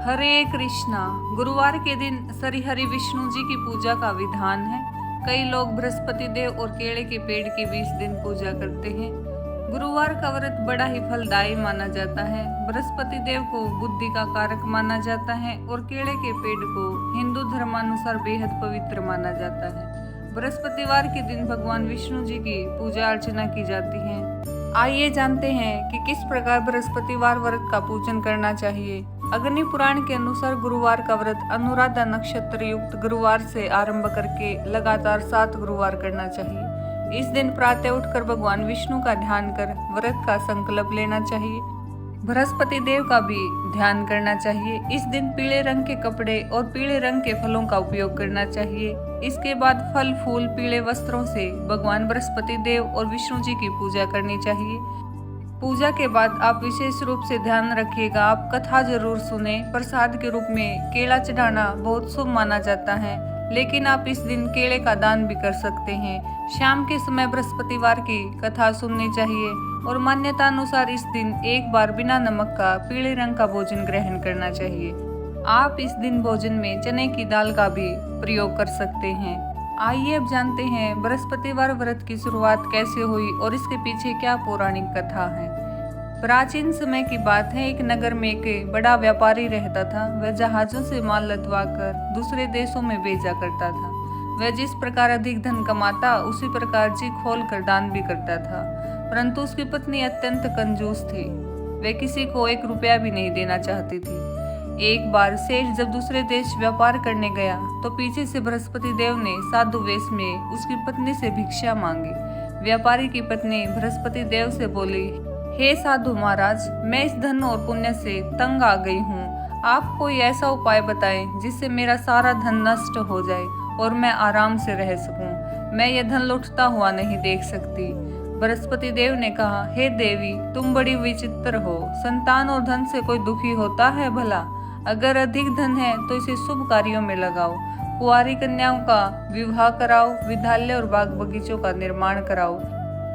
हरे कृष्णा। गुरुवार के दिन श्री हरि विष्णु जी की पूजा का विधान है। कई लोग बृहस्पति देव और केले के पेड़ की भी इस दिन पूजा करते हैं। गुरुवार का व्रत बड़ा ही फलदायी माना जाता है। बृहस्पति देव को बुद्धि का कारक माना जाता है और केले के पेड़ को हिंदू धर्मानुसार बेहद पवित्र माना जाता है। बृहस्पतिवार के दिन भगवान विष्णु जी की पूजा अर्चना की जाती है। आइए जानते हैं कि किस प्रकार बृहस्पतिवार व्रत का पूजन करना चाहिए। अग्नि पुराण के अनुसार गुरुवार का व्रत अनुराधा नक्षत्र युक्त गुरुवार से आरंभ करके लगातार 7 गुरुवार करना चाहिए। इस दिन प्रातः उठकर भगवान विष्णु का ध्यान कर व्रत का संकल्प लेना चाहिए। बृहस्पति देव का भी ध्यान करना चाहिए। इस दिन पीले रंग के कपड़े और पीले रंग के फलों का उपयोग करना चाहिए। इसके बाद फल फूल पीले वस्त्रों से भगवान बृहस्पति देव और विष्णु जी की पूजा करनी चाहिए। पूजा के बाद आप विशेष रूप से ध्यान रखिएगा, आप कथा जरूर सुने। प्रसाद के रूप में केला चढ़ाना बहुत शुभ माना जाता है, लेकिन आप इस दिन केले का दान भी कर सकते हैं। शाम के समय बृहस्पतिवार की कथा सुननी चाहिए और मान्यता अनुसार इस दिन एक बार बिना नमक का पीले रंग का भोजन ग्रहण करना चाहिए। आप इस दिन भोजन में चने की दाल का भी प्रयोग कर सकते हैं। आइए अब जानते हैं बृहस्पतिवार व्रत की शुरुआत कैसे हुई और इसके पीछे क्या पौराणिक कथा है। प्राचीन समय की बात है, एक नगर में एक बड़ा व्यापारी रहता था। वह जहाजों से माल लदवा कर दूसरे देशों में भेजा करता था। वह जिस प्रकार अधिक धन कमाता उसी प्रकार जी खोल कर दान भी करता था, परंतु उसकी पत्नी अत्यंत कंजूस थी। वह किसी को 1 रुपया भी नहीं देना चाहती थी। एक बार सेठ जब दूसरे देश व्यापार करने गया तो पीछे से बृहस्पति देव ने साधु वेश में उसकी पत्नी से भिक्षा मांगी। व्यापारी की पत्नी बृहस्पति देव से बोली, हे साधु महाराज, मैं इस धन और पुण्य से तंग आ गई हूँ। आप कोई ऐसा उपाय बताएं जिससे मेरा सारा धन नष्ट हो जाए और मैं आराम से रह सकूं। मैं यह धन लुटता हुआ नहीं देख सकती। बृहस्पति देव ने कहा, हे देवी, तुम बड़ी विचित्र हो। संतान और धन से कोई दुखी होता है भला? अगर अधिक धन है तो इसे शुभ कार्यों में लगाओ। कुंवारी कन्याओं का विवाह कराओ, विद्यालय और बाग बगीचों का निर्माण कराओ।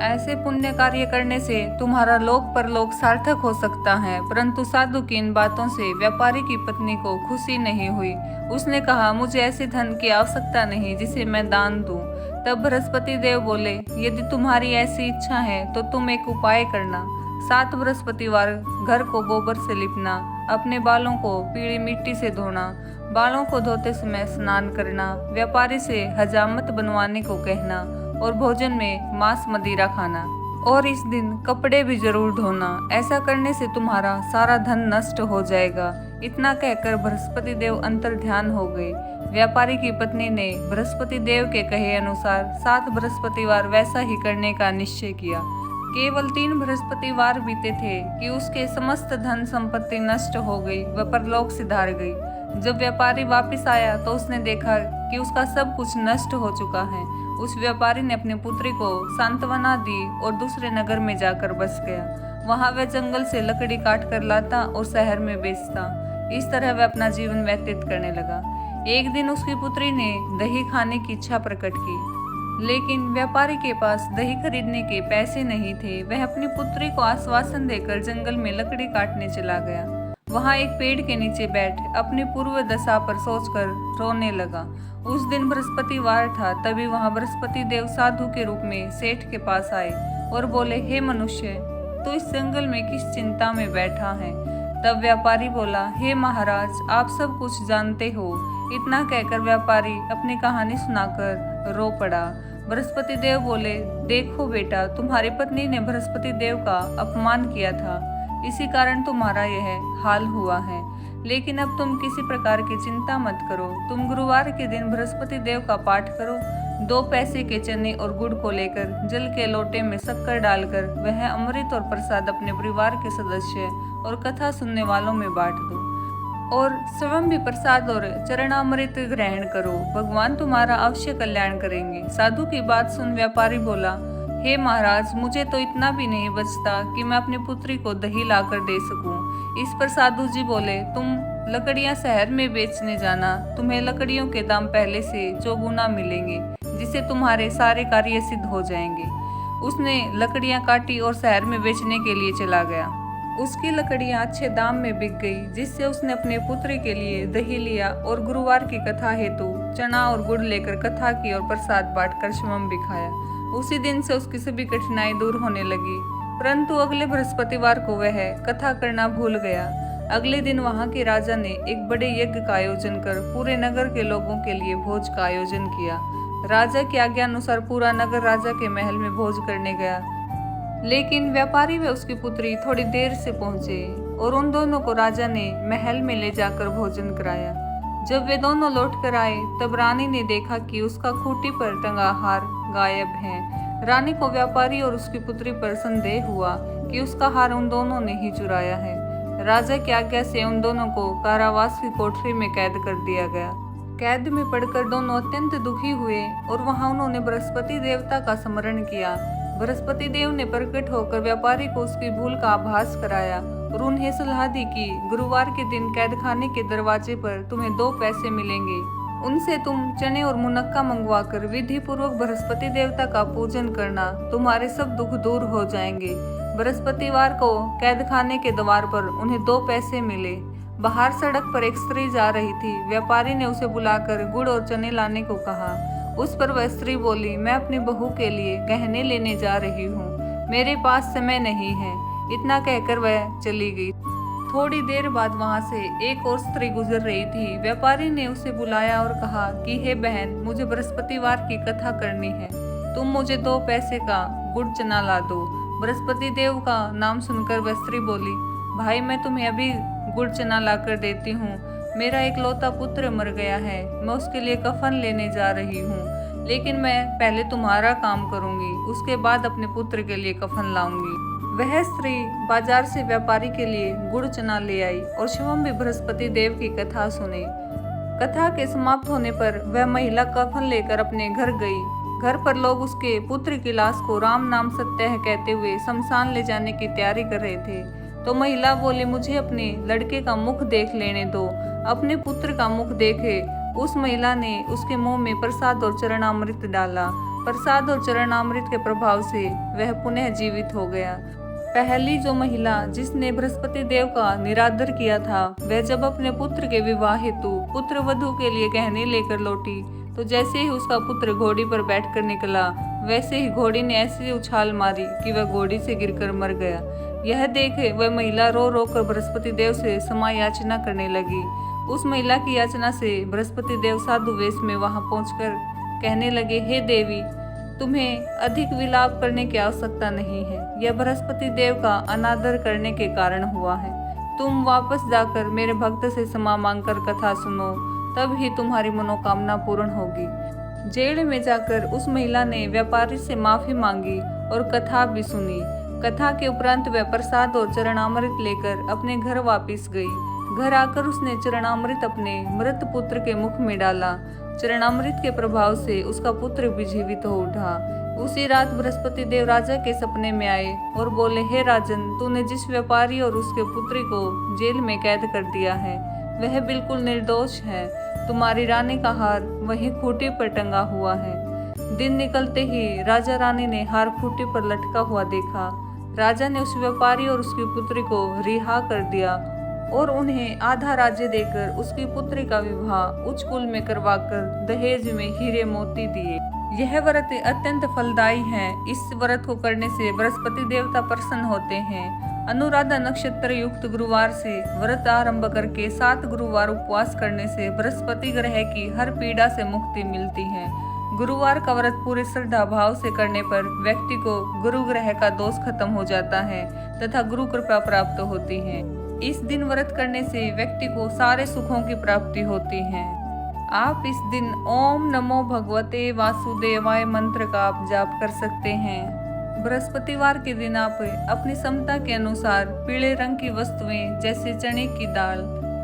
ऐसे पुण्य कार्य करने से तुम्हारा लोक परलोक सार्थक हो सकता है। परंतु साधु की इन बातों से व्यापारी की पत्नी को खुशी नहीं हुई। उसने कहा, मुझे ऐसे धन की आवश्यकता नहीं जिसे मैं दान दूं। तब बृहस्पति देव बोले, यदि तुम्हारी ऐसी इच्छा है तो तुम एक उपाय करना। 7 बृहस्पतिवार घर को गोबर से लिपना, अपने बालों को पीली मिट्टी से धोना, बालों को धोते समय स्नान करना, व्यापारी से हजामत बनवाने को कहना और भोजन में मांस मदिरा खाना, और इस दिन कपड़े भी जरूर धोना। ऐसा करने से तुम्हारा सारा धन नष्ट हो जाएगा। इतना कहकर बृहस्पति देव अंतर ध्यान हो गए। व्यापारी की पत्नी ने बृहस्पति देव के कहे अनुसार 7 बृहस्पतिवार वैसा ही करने का निश्चय किया। केवल 3 बृहस्पतिवार बीते थे कि उसके समस्त धन संपत्ति नष्ट हो गई, वह परलोक सिधार गई। जब व्यापारी वापस आया तो उसने देखा कि उसका सब कुछ नष्ट हो चुका है। उस व्यापारी ने अपनी पुत्री को सांत्वना दी और दूसरे नगर में जाकर बस गया। वहां वह जंगल से लकड़ी काट कर लाता और शहर में बेचता। इस तरह वह अपना जीवन व्यतीत करने लगा। एक दिन उसकी पुत्री ने दही खाने की इच्छा प्रकट की, लेकिन व्यापारी के पास दही खरीदने के पैसे नहीं थे। वह अपनी पुत्री को आश्वासन देकर जंगल में लकड़ी काटने चला गया। वहां एक पेड़ के नीचे बैठ अपनी पूर्व दशा पर सोचकर रोने लगा। उस दिन बृहस्पतिवार था। तभी वहां बृहस्पति देव साधु के रूप में सेठ के पास आए और बोले, हे मनुष्य, तू इस जंगल में किस चिंता में बैठा है? तब व्यापारी बोला, हे महाराज, आप सब कुछ जानते हो। इतना कहकर व्यापारी अपनी कहानी सुनाकर रो पड़ा। बृहस्पति देव बोले, देखो बेटा, तुम्हारी पत्नी ने बृहस्पति देव का अपमान किया था, इसी कारण तुम्हारा यह हाल हुआ है। लेकिन अब तुम किसी प्रकार की चिंता मत करो। तुम गुरुवार के दिन बृहस्पति देव का पाठ करो। 2 पैसे के चने और गुड़ को लेकर जल के लोटे में शक्कर डालकर वह अमृत और प्रसाद अपने परिवार के सदस्य और कथा सुनने वालों में बांट दो और स्वयं भी प्रसाद और चरणामृत ग्रहण करो। भगवान तुम्हारा अवश्य कल्याण करेंगे। साधु की बात सुन व्यापारी बोला, हे महाराज, मुझे तो इतना भी नहीं बचता कि मैं अपनी पुत्री को दही लाकर दे सकूं। इस पर साधु जी बोले, तुम लकड़ियां शहर में बेचने जाना। तुम्हें लकड़ियों के दाम पहले से चौगुना मिलेंगे, जिससे तुम्हारे सारे कार्य सिद्ध हो जाएंगे। उसने लकड़ियां काटी और शहर में बेचने के लिए चला गया। उसकी लकड़ियां अच्छे दाम में बिक गई, जिससे उसने अपने पुत्री के लिए दही लिया और गुरुवार की कथा हेतु चना और गुड़ लेकर कथा की और प्रसाद बांटकर शिवम भी खाया। उसी दिन से उसकी सभी कठिनाई दूर होने लगी। परंतु अगले बृहस्पतिवार को वह कथा करना भूल गया। अगले दिन वहां के राजा ने एक बड़े यज्ञ का आयोजन कर पूरे नगर के लोगों के लिए भोज का आयोजन किया। राजा की आज्ञा अनुसार पूरा नगर राजा के महल में भोज करने गया, लेकिन व्यापारी व उसकी पुत्री थोड़ी देर से पहुंचे और उन दोनों को राजा ने महल में ले जाकर भोजन कराया। जब वे दोनों लौट कर आए तब रानी ने देखा कि उसका खूंटी पर टंगा हार गायब है। रानी को व्यापारी और उसकी पुत्री पर संदेह हुआ कि उसका हार उन दोनों ने ही चुराया है। राजा की आज्ञा से उन दोनों को कारावास की कोठरी में कैद कर दिया गया। कैद में पड़कर दोनों अत्यंत दुखी हुए और वहां उन्होंने बृहस्पति देवता का स्मरण किया। बृहस्पति देव ने प्रकट होकर व्यापारी को उसकी भूल का आभास कराया और उन्हें सलाह दी कि गुरुवार के दिन कैद खाने के दरवाजे पर तुम्हें 2 पैसे मिलेंगे। उनसे तुम चने और मुनक्का मंगवा कर विधि पूर्वक बृहस्पति देवता का पूजन करना, तुम्हारे सब दुख दूर हो जाएंगे। बृहस्पतिवार को कैद खाने के द्वार पर उन्हें 2 पैसे मिले। बाहर सड़क पर एक स्त्री जा रही थी। व्यापारी ने उसे बुलाकर गुड़ और चने लाने को कहा। उस पर वह स्त्री बोली, मैं अपनी बहू के लिए गहने लेने जा रही हूँ, मेरे पास समय नहीं है। इतना कहकर वह चली गई। थोड़ी देर बाद वहां से एक और स्त्री गुजर रही थी। व्यापारी ने उसे बुलाया और कहा कि हे बहन, मुझे बृहस्पतिवार की कथा करनी है, तुम मुझे 2 पैसे का गुड़ चना ला दो। बृहस्पति देव का नाम सुनकर वह स्त्री बोली, भाई मैं तुम्हें अभी गुड़ चना ला कर देती हूँ। मेरा इकलौता पुत्र मर गया है, मैं उसके लिए कफन लेने जा रही हूँ, लेकिन मैं पहले तुम्हारा काम करूँगी, उसके बाद अपने पुत्र के लिए कफन लाऊंगी। वह स्त्री बाजार से व्यापारी के लिए गुड़ चना ले आई और शिवम भी बृहस्पति देव की कथा सुने। कथा के समाप्त होने पर वह महिला कफन लेकर अपने घर गई। घर पर लोग उसके पुत्र की लाश को राम नाम सत्य है कहते हुए शमशान ले जाने की तैयारी कर रहे थे, तो महिला बोली, मुझे अपने लड़के का मुख देख लेने दो। अपने पुत्र का मुख देखे उस महिला ने उसके मुंह में प्रसाद और चरणामृत डाला। प्रसाद और चरणामृत के प्रभाव से वह पुनः जीवित हो गया। पहली जो महिला जिसने बृहस्पति देव का निरादर किया था, वह जब अपने पुत्र के विवाह हेतु पुत्र वधू के लिए गहने लेकर लौटी, तो जैसे ही उसका पुत्र घोड़ी पर बैठकर निकला, वैसे ही घोड़ी ने ऐसी उछाल मारी कि वह घोड़ी से गिरकर मर गया। यह देखे वह महिला रो रो कर बृहस्पति देव से क्षमा याचना करने लगी। उस महिला की याचना से बृहस्पति देव साधु वेश में वहां पहुंचकर कहने लगे, हे देवी, तुम्हें अधिक विलाप करने की आवश्यकता नहीं है, यह बृहस्पति देव का अनादर करने के कारण हुआ है। तुम वापस जाकर मेरे भक्त से क्षमा मांगकर कथा सुनो, तब ही तुम्हारी मनोकामना पूर्ण होगी। जेल में जाकर उस महिला ने व्यापारी से माफी मांगी और कथा भी सुनी। कथा के उपरांत वह प्रसाद और चरणामृत लेकर अपने घर वापस गई। घर आकर उसने चरणामृत अपने मृत पुत्र के मुख में डाला। चरणामृत के प्रभाव से उसका पुत्र भी जीवित हो उठा। उसी रात बृहस्पति देव राजा के सपने में आए और बोले, हे राजन, तूने जिस व्यापारी और उसके पुत्री को जेल में कैद कर दिया है, वह बिल्कुल निर्दोष है। तुम्हारी रानी का हार वहीं खूंटी पर टंगा हुआ है। दिन निकलते ही राजा रानी ने हार खूंटी पर लटका हुआ देखा। राजा ने उस व्यापारी और उसकी पुत्री को रिहा कर दिया और उन्हें आधा राज्य देकर उसकी पुत्री का विवाह उच्च कुल में करवाकर दहेज में हीरे मोती दिए। यह व्रत अत्यंत फलदायी है। इस व्रत को करने से बृहस्पति देवता प्रसन्न होते हैं। अनुराधा नक्षत्र युक्त गुरुवार से व्रत आरंभ करके 7 गुरुवार उपवास करने से बृहस्पति ग्रह की हर पीड़ा से मुक्ति मिलती है। गुरुवार का व्रत पूरे श्रद्धा भाव से करने पर व्यक्ति को गुरु ग्रह का दोष खत्म हो जाता है तथा गुरु कृपा प्राप्त होती है। इस दिन व्रत करने से व्यक्ति को सारे सुखों की प्राप्ति होती है। आप इस दिन ओम नमो भगवते वासुदेवाय मंत्र का आप जाप कर सकते हैं। बृहस्पतिवार के दिन आप अपनी क्षमता के अनुसार पीले रंग की वस्तुएं जैसे चने की दाल,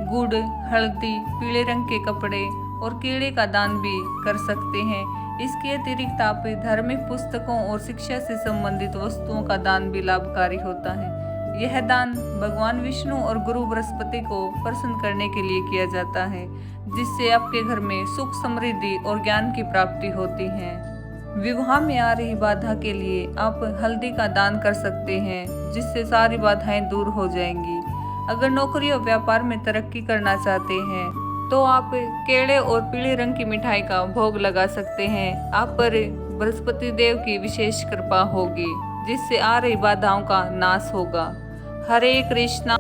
गुड़, हल्दी, पीले रंग के कपड़े और केले का दान भी कर सकते हैं। इसके अतिरिक्त आप धार्मिक पुस्तकों और शिक्षा से संबंधित वस्तुओं का दान भी लाभकारी होता है। यह दान भगवान विष्णु और गुरु बृहस्पति को प्रसन्न करने के लिए किया जाता है, जिससे आपके घर में सुख, समृद्धि और ज्ञान की प्राप्ति होती है। विवाह में आ रही बाधा के लिए आप हल्दी का दान कर सकते हैं, जिससे सारी बाधाएं दूर हो जाएंगी। अगर नौकरी और व्यापार में तरक्की करना चाहते हैं तो आप केले और पीले रंग की मिठाई का भोग लगा सकते हैं। आप पर बृहस्पति देव की विशेष कृपा होगी, जिससे आ रही बाधाओं का नाश होगा। हरे कृष्णा।